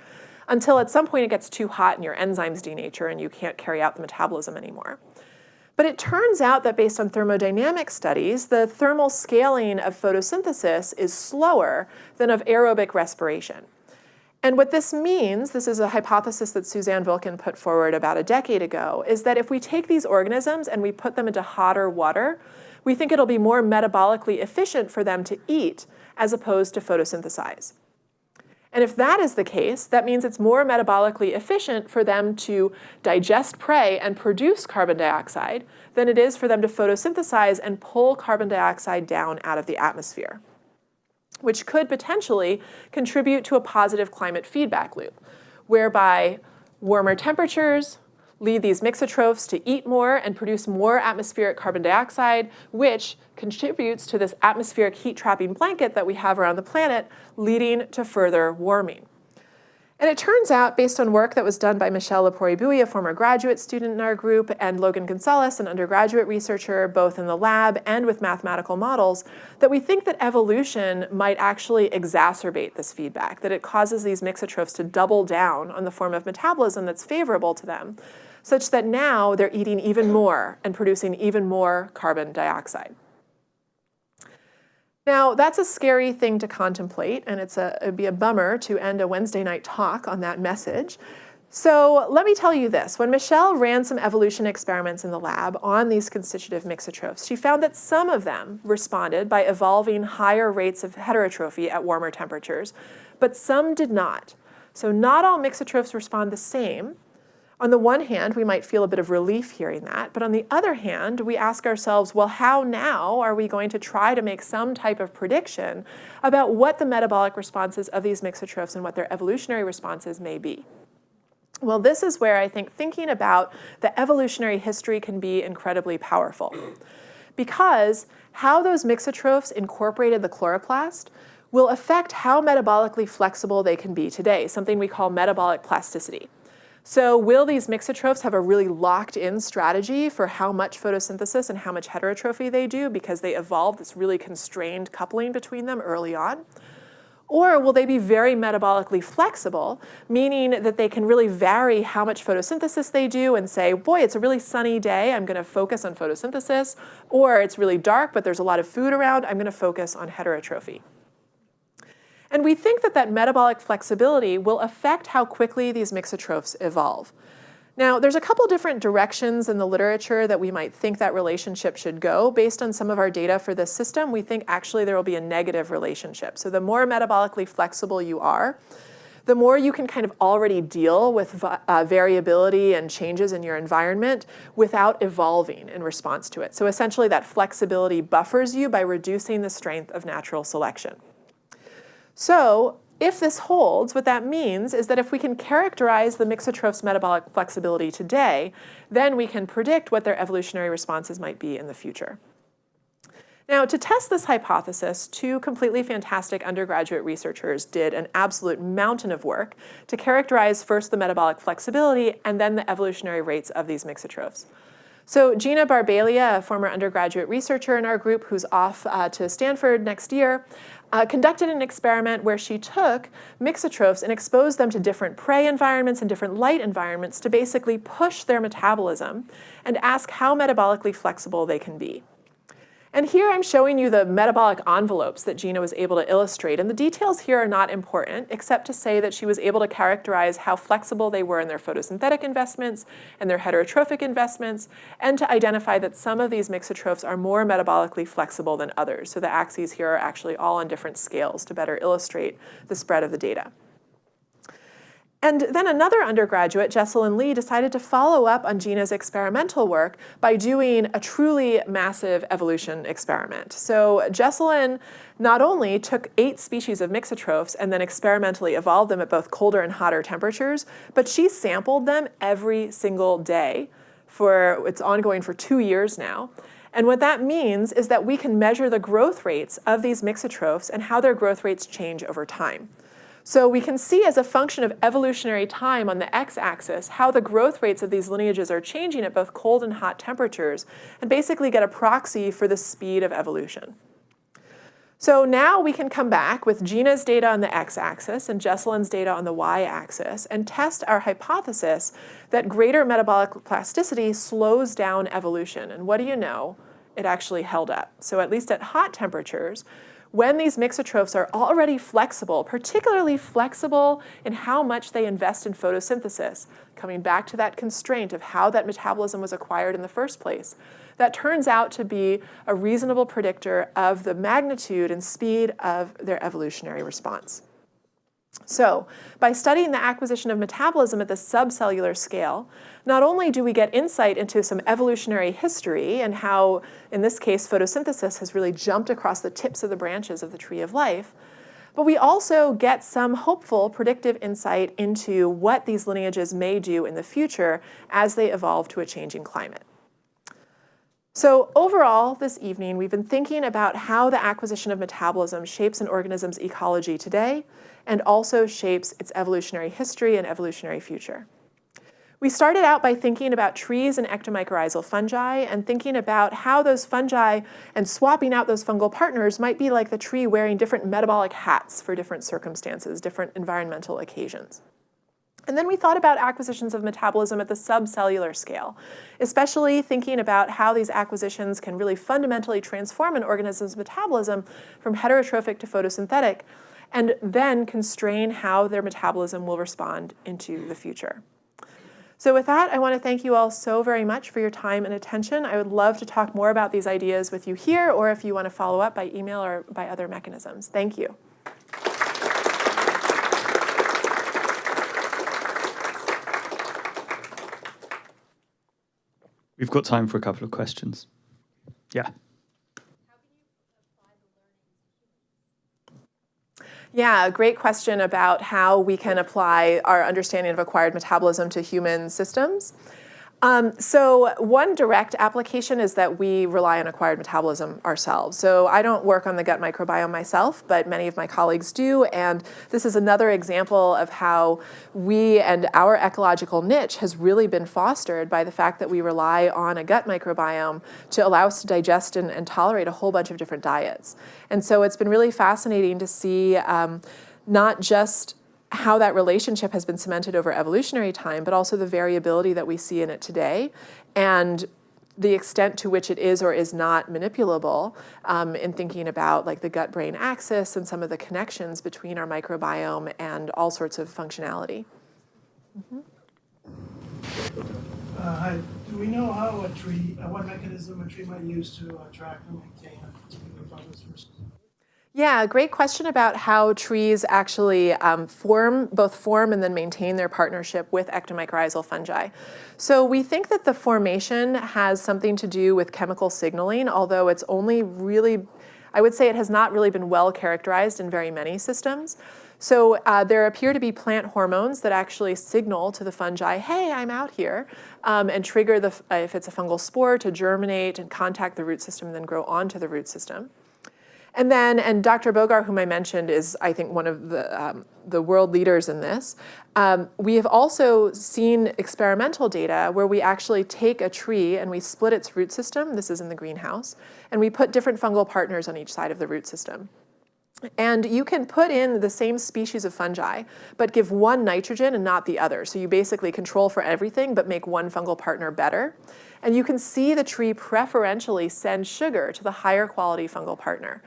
until at some point it gets too hot and your enzymes denature and you can't carry out the metabolism anymore. But it turns out that based on thermodynamic studies, the thermal scaling of photosynthesis is slower than of aerobic respiration. And what this means, this is a hypothesis that Suzanne Wilkin put forward about a decade ago, is that if we take these organisms and we put them into hotter water, we think it'll be more metabolically efficient for them to eat as opposed to photosynthesize. And if that is the case, that means it's more metabolically efficient for them to digest prey and produce carbon dioxide than it is for them to photosynthesize and pull carbon dioxide down out of the atmosphere, which could potentially contribute to a positive climate feedback loop, whereby warmer temperatures lead these mixotrophs to eat more and produce more atmospheric carbon dioxide, which contributes to this atmospheric heat-trapping blanket that we have around the planet, leading to further warming. And it turns out, based on work that was done by Michelle Lepori-Bouy, a former graduate student in our group, and Logan Gonzalez, an undergraduate researcher, both in the lab and with mathematical models, that we think that evolution might actually exacerbate this feedback, that it causes these mixotrophs to double down on the form of metabolism that's favorable to them, such that now they're eating even more and producing even more carbon dioxide. Now, that's a scary thing to contemplate, and it'd be a bummer to end a Wednesday night talk on that message. So let me tell you this. When Michelle ran some evolution experiments in the lab on these constitutive mixotrophs, she found that some of them responded by evolving higher rates of heterotrophy at warmer temperatures, but some did not. So not all mixotrophs respond the same. On the one hand, we might feel a bit of relief hearing that, but on the other hand, we ask ourselves, well, how now are we going to try to make some type of prediction about what the metabolic responses of these mixotrophs and what their evolutionary responses may be? Well, this is where I think thinking about the evolutionary history can be incredibly powerful, because how those mixotrophs incorporated the chloroplast will affect how metabolically flexible they can be today, something we call metabolic plasticity. So will these mixotrophs have a really locked-in strategy for how much photosynthesis and how much heterotrophy they do because they evolved this really constrained coupling between them early on? Or will they be very metabolically flexible, meaning that they can really vary how much photosynthesis they do and say, boy, it's a really sunny day, I'm going to focus on photosynthesis, or it's really dark, but there's a lot of food around, I'm going to focus on heterotrophy. And we think that that metabolic flexibility will affect how quickly these mixotrophs evolve. Now, there's a couple different directions in the literature that we might think that relationship should go. Based on some of our data for this system, we think actually there will be a negative relationship. So the more metabolically flexible you are, the more you can kind of already deal with variability and changes in your environment without evolving in response to it. So essentially that flexibility buffers you by reducing the strength of natural selection. So if this holds, what that means is that if we can characterize the mixotroph's metabolic flexibility today, then we can predict what their evolutionary responses might be in the future. Now, to test this hypothesis, two completely fantastic undergraduate researchers did an absolute mountain of work to characterize first the metabolic flexibility and then the evolutionary rates of these mixotrophs. So Gina Barbalia, a former undergraduate researcher in our group who's off to Stanford next year, conducted an experiment where she took mixotrophs and exposed them to different prey environments and different light environments to basically push their metabolism and ask how metabolically flexible they can be. And here I'm showing you the metabolic envelopes that Gina was able to illustrate. And the details here are not important, except to say that she was able to characterize how flexible they were in their photosynthetic investments and their heterotrophic investments, and to identify that some of these mixotrophs are more metabolically flexible than others. So the axes here are actually all on different scales to better illustrate the spread of the data. And then another undergraduate, Jesselyn Lee, decided to follow up on Gina's experimental work by doing a truly massive evolution experiment. So Jesselyn not only took 8 species of mixotrophs and then experimentally evolved them at both colder and hotter temperatures, but she sampled them every single day it's ongoing for 2 years now. And what that means is that we can measure the growth rates of these mixotrophs and how their growth rates change over time. So we can see as a function of evolutionary time on the x-axis how the growth rates of these lineages are changing at both cold and hot temperatures, and basically get a proxy for the speed of evolution. So now we can come back with Gina's data on the x-axis and Jesselyn's data on the y-axis and test our hypothesis that greater metabolic plasticity slows down evolution. And what do you know? It actually held up. So at least at hot temperatures, when these mixotrophs are already flexible, particularly flexible in how much they invest in photosynthesis, coming back to that constraint of how that metabolism was acquired in the first place, that turns out to be a reasonable predictor of the magnitude and speed of their evolutionary response. So, by studying the acquisition of metabolism at the subcellular scale, not only do we get insight into some evolutionary history and how, in this case, photosynthesis has really jumped across the tips of the branches of the tree of life, but we also get some hopeful predictive insight into what these lineages may do in the future as they evolve to a changing climate. So overall, this evening, we've been thinking about how the acquisition of metabolism shapes an organism's ecology today and also shapes its evolutionary history and evolutionary future. We started out by thinking about trees and ectomycorrhizal fungi and thinking about how those fungi and swapping out those fungal partners might be like the tree wearing different metabolic hats for different circumstances, different environmental occasions. And then we thought about acquisitions of metabolism at the subcellular scale, especially thinking about how these acquisitions can really fundamentally transform an organism's metabolism from heterotrophic to photosynthetic, and then constrain how their metabolism will respond into the future. So with that, I want to thank you all so very much for your time and attention. I would love to talk more about these ideas with you here, or if you want to follow up by email or by other mechanisms. Thank you. We've got time for a couple of questions. Yeah. Yeah, a great question about how we can apply our understanding of acquired metabolism to human systems. So one direct application is that we rely on acquired metabolism ourselves. So I don't work on the gut microbiome myself, but many of my colleagues do. And this is another example of how we and our ecological niche has really been fostered by the fact that we rely on a gut microbiome to allow us to digest and tolerate a whole bunch of different diets. And so it's been really fascinating to see not just how that relationship has been cemented over evolutionary time, but also the variability that we see in it today, and the extent to which it is or is not manipulable in thinking about like the gut-brain axis and some of the connections between our microbiome and all sorts of functionality. Mm-hmm. Hi. Do we know how a tree, what mechanism a tree might use to attract and maintain a particular fungus versus? Yeah, great question about how trees actually both form and then maintain their partnership with ectomycorrhizal fungi. So we think that the formation has something to do with chemical signaling, although it's only really, I would say it has not really been well characterized in very many systems. So there appear to be plant hormones that actually signal to the fungi, hey, I'm out here, and trigger, if it's a fungal spore, to germinate and contact the root system and then grow onto the root system. And then, and Dr. Bogar, whom I mentioned, is, I think, one of the world leaders in this. We have also seen experimental data where we actually take a tree and we split its root system, this is in the greenhouse, and we put different fungal partners on each side of the root system. And you can put in the same species of fungi, but give one nitrogen and not the other. So you basically control for everything, but make one fungal partner better. And you can see the tree preferentially send sugar to the higher quality fungal partner.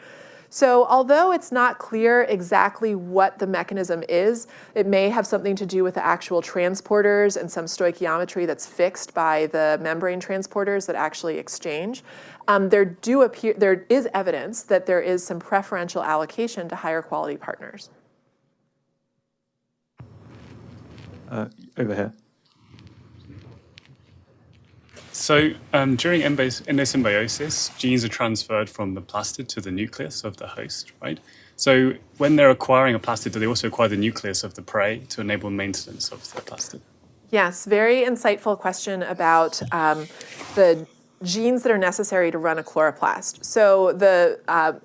So although it's not clear exactly what the mechanism is, it may have something to do with the actual transporters and some stoichiometry that's fixed by the membrane transporters that actually exchange. There is evidence that there is some preferential allocation to higher quality partners. Over here. So during endosymbiosis, genes are transferred from the plastid to the nucleus of the host, right? So when they're acquiring a plastid, do they also acquire the nucleus of the prey to enable maintenance of the plastid? Yes, very insightful question about the genes that are necessary to run a chloroplast. So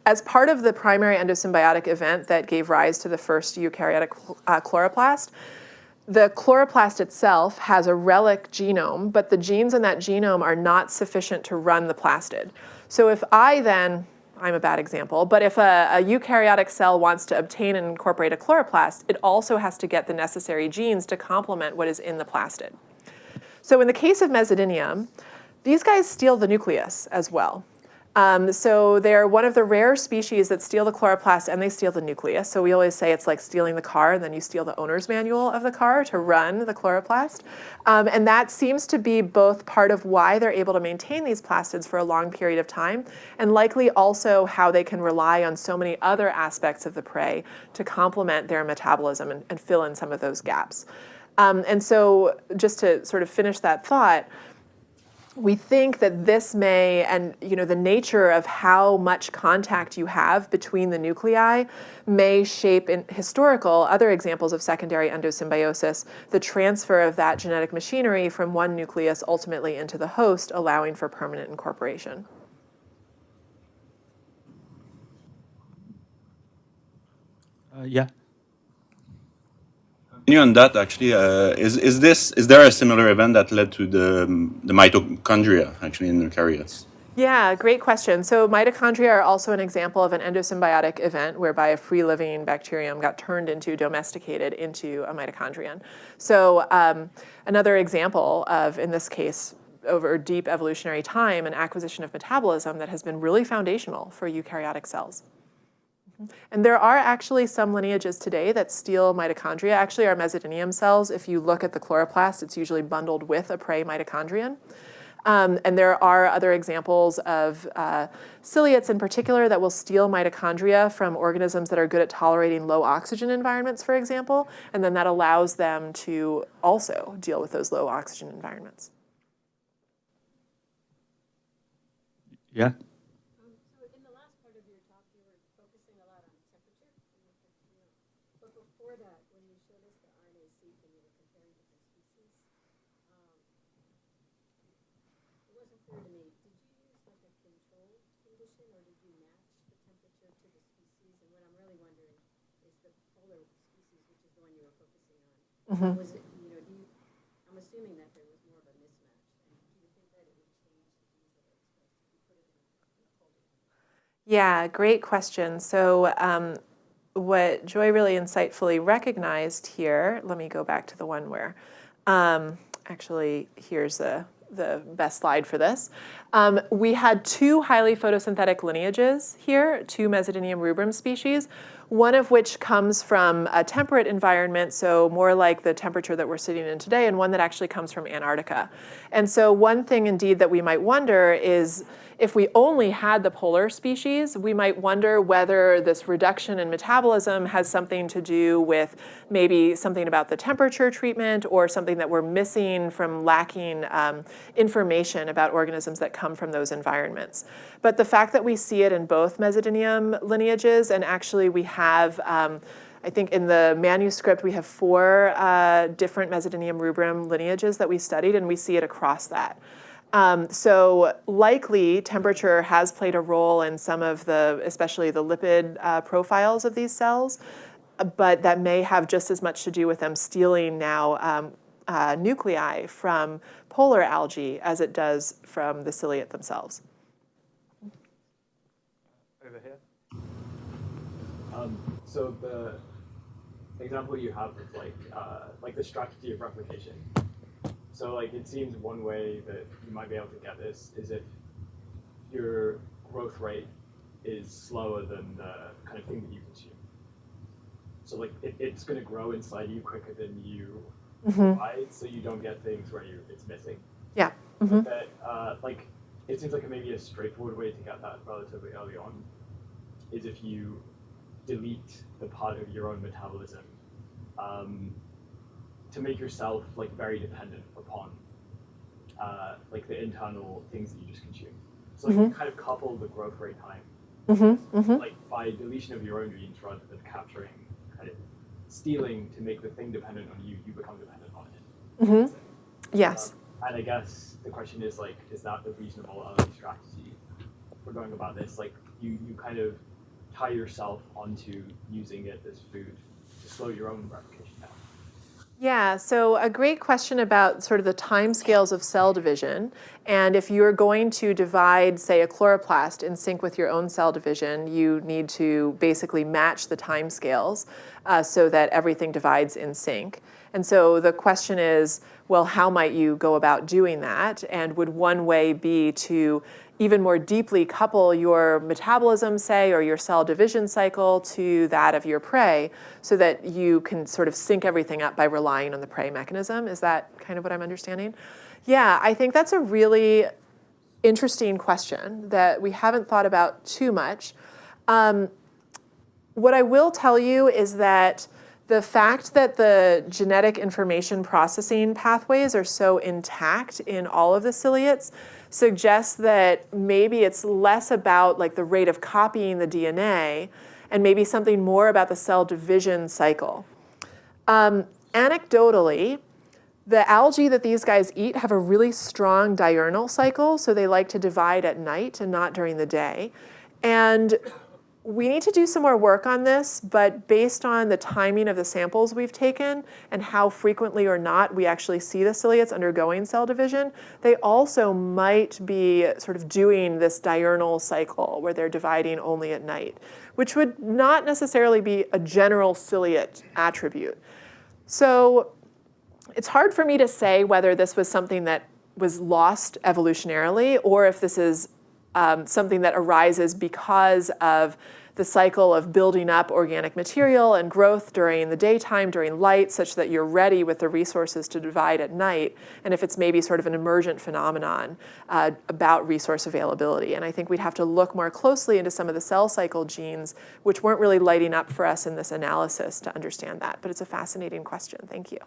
as part of the primary endosymbiotic event that gave rise to the first eukaryotic chloroplast, the chloroplast itself has a relic genome, but the genes in that genome are not sufficient to run the plastid. So if I'm a bad example, but if a eukaryotic cell wants to obtain and incorporate a chloroplast, it also has to get the necessary genes to complement what is in the plastid. So in the case of Mesodynium, these guys steal the nucleus as well. So they're one of the rare species that steal the chloroplast and they steal the nucleus. So we always say it's like stealing the car and then you steal the owner's manual of the car to run the chloroplast. And that seems to be both part of why they're able to maintain these plastids for a long period of time, and likely also how they can rely on so many other aspects of the prey to complement their metabolism and fill in some of those gaps. And so just to sort of finish that thought, we think that this may, and the nature of how much contact you have between the nuclei may shape in historical other examples of secondary endosymbiosis, the transfer of that genetic machinery from one nucleus ultimately into the host, allowing for permanent incorporation. Yeah. On that, actually, is there a similar event that led to the mitochondria actually in eukaryotes? Yeah, great question. So mitochondria are also an example of an endosymbiotic event whereby a free-living bacterium got turned into, domesticated into a mitochondrion. So another example of, in this case, over deep evolutionary time, an acquisition of metabolism that has been really foundational for eukaryotic cells. And there are actually some lineages today that steal mitochondria. Actually, our mesodynium cells, if you look at the chloroplast, it's usually bundled with a prey mitochondrion. And there are other examples of ciliates in particular that will steal mitochondria from organisms that are good at tolerating low oxygen environments, for example, and then that allows them to also deal with those low oxygen environments. Yeah. Mm-hmm. Was it, I'm assuming that there was more of a mismatch. And do you think that it would change the things that are expressed if you put it in a folder? Yeah, great question. So what Joy really insightfully recognized here, let me go back to the one where, actually, here's the best slide for this. We had two highly photosynthetic lineages here, two Mesodynium rubrum species, one of which comes from a temperate environment, so more like the temperature that we're sitting in today, and one that actually comes from Antarctica. And so one thing indeed that we might wonder is, if we only had the polar species, we might wonder whether this reduction in metabolism has something to do with maybe something about the temperature treatment or something that we're missing from lacking information about organisms that come from those environments. But the fact that we see it in both Mesodynium lineages, and actually we have, I think in the manuscript we have 4 different Mesodynium rubrum lineages that we studied, and we see it across that. So likely temperature has played a role in some of the, especially the lipid profiles of these cells, but that may have just as much to do with them stealing now nuclei from polar algae as it does from the ciliate themselves. Over here. So the example you have is like the strategy of replication. So it seems one way that you might be able to get this is if your growth rate is slower than the kind of thing that you consume. So it's going to grow inside you quicker than you provide, so you don't get things where it's missing. Yeah. Mm-hmm. But it seems like maybe a straightforward way to get that relatively early on is if you delete the part of your own metabolism to make yourself very dependent upon the internal things that you just consume. So you kind of couple the growth rate time by deletion of your own genes rather than capturing, kind of stealing to make the thing dependent on you, you become dependent on it. Mm-hmm. Yes. And I guess the question is is that the reasonable early strategy for going about this? You kind of tie yourself onto using it as food to slow your own replication down. Yeah, so a great question about sort of the timescales of cell division. And if you're going to divide, say, a chloroplast in sync with your own cell division, you need to basically match the timescales so that everything divides in sync. And so the question is, well, how might you go about doing that? And would one way be to even more deeply couple your metabolism, say, or your cell division cycle to that of your prey so that you can sort of sync everything up by relying on the prey mechanism? Is that kind of what I'm understanding? Yeah, I think that's a really interesting question that we haven't thought about too much. What I will tell you is that the fact that the genetic information processing pathways are so intact in all of the ciliates suggests that maybe it's less about like the rate of copying the DNA and maybe something more about the cell division cycle. Anecdotally, the algae that these guys eat have a really strong diurnal cycle, so they like to divide at night and not during the day. And we need to do some more work on this, but based on the timing of the samples we've taken and how frequently or not we actually see the ciliates undergoing cell division, they also might be sort of doing this diurnal cycle where they're dividing only at night, which would not necessarily be a general ciliate attribute. So it's hard for me to say whether this was something that was lost evolutionarily or if this is something that arises because of the cycle of building up organic material and growth during the daytime, during light, such that you're ready with the resources to divide at night, and if it's maybe sort of an emergent phenomenon about resource availability. And I think we'd have to look more closely into some of the cell cycle genes, which weren't really lighting up for us in this analysis to understand that. But it's a fascinating question. Thank you.